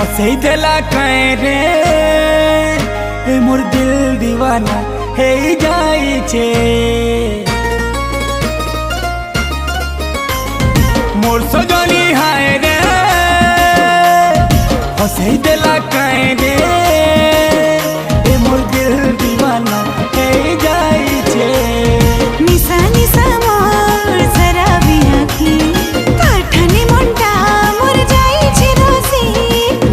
हसई देला कहीं रे मोर दिल दीवाना हे जाई छे मोर सजनी हाय रे हसई देला कहीं रे मोर दिल दीवाना हे जाई छे निशा निशा मोर शराबी आँखी काठनी मुंडा मोर जाई छे रसी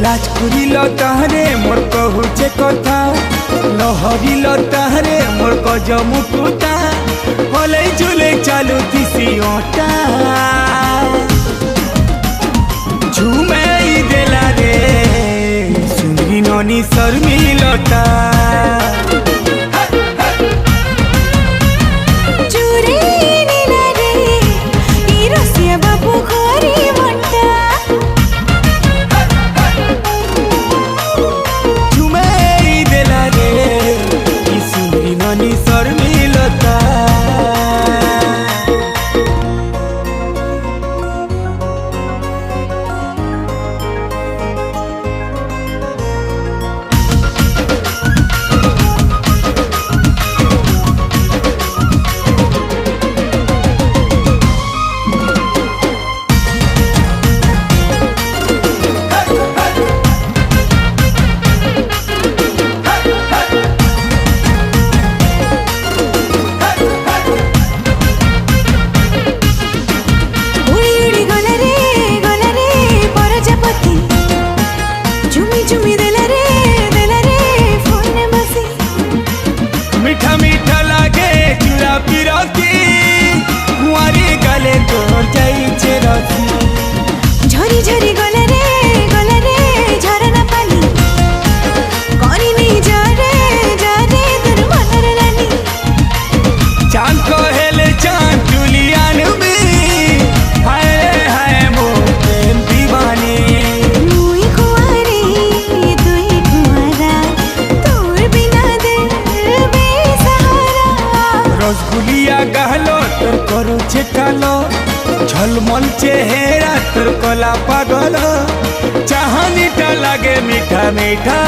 लाज करिल ताहरे मोर कहूचे कथा लहरिल ताहरे मोर कज मुकुटा हले झुले चालू दिसियोटा झुमे देला रे सुंदरी ननी शर्मिलता चूरे नीला रे ई रसिया बाबू घरी मुंडा झुमे देला रे ई सुंदरी ननी शर्मिलता चुमी देला रे फोन बसी मीठा मीठा लागे चूड़ा पिरती मुआरी गले तोर जाई छे रसी झरी झरी गला रे झरना पानी करी नहीं जा रे तोर मनर रानी चांद को हेले चांद जुलियान में हाय हाय मो प्रेम दीवानी मुई कुंवारी तुई कुंवारा तोर बिना दिल बेसहारा रसगुलिया गहलो तोर करो छेकालो झलमल चेहरा तोर कला पागल चाहनीटा लागे मीठा मीठा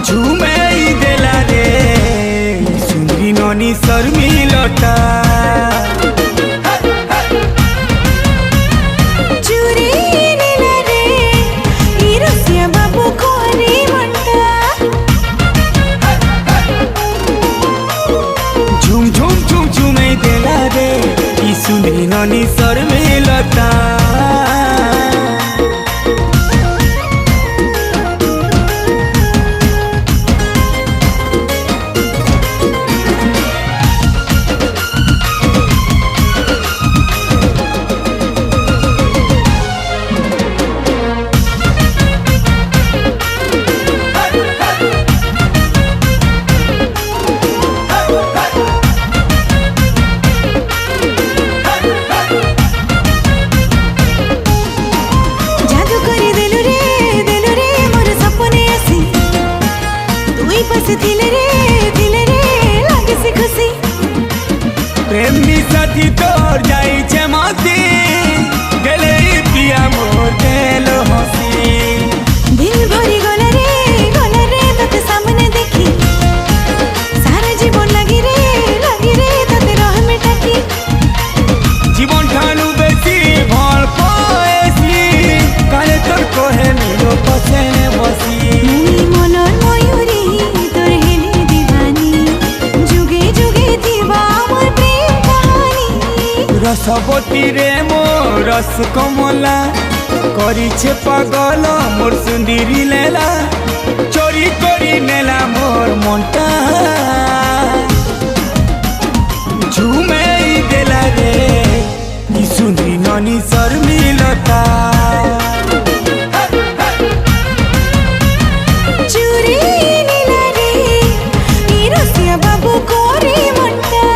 झुमे देला रे सुंदरी ननी शर्मिलता चूरे नीला रे ई रसिया बाबू घरी मुंडा झुम झुम झुम झुमे देला रे ई सुंदरी ननी शर्मिलता जादू करी देलु रे मोर सपने आसी तुई पास थिले रे लागे से खुशी प्रेमी साथी तोर जाई छे मासी गेले पिया मोर देलो हसी दिल भरी गला रे तोते सामने देखी सारा जीवन लगी रे तोते रह में टाकी जीवन ठानु बेसी भल पाएसी काले तोर कोहे मिलो पछेने बसी मुई मनर मयूरी तोर हेले दीवानी जुगे जुगे थीबा मोर प्रेम कहानी रसवती रे मोर रस कमला करी छे पागल मोर सुंदरी लेला चोरी करी नेला मोर मनटा झुमे देला रे ई सुंदरी ननी शर्मिलता चूरे नीला रे ई रसिया बाबू घरी मुंडा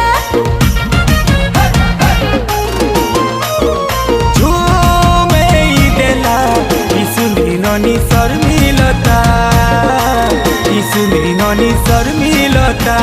झुमे देला ई सुंदरी ननी शर्मिलता ई सुंदरी ननी शर्मिलता।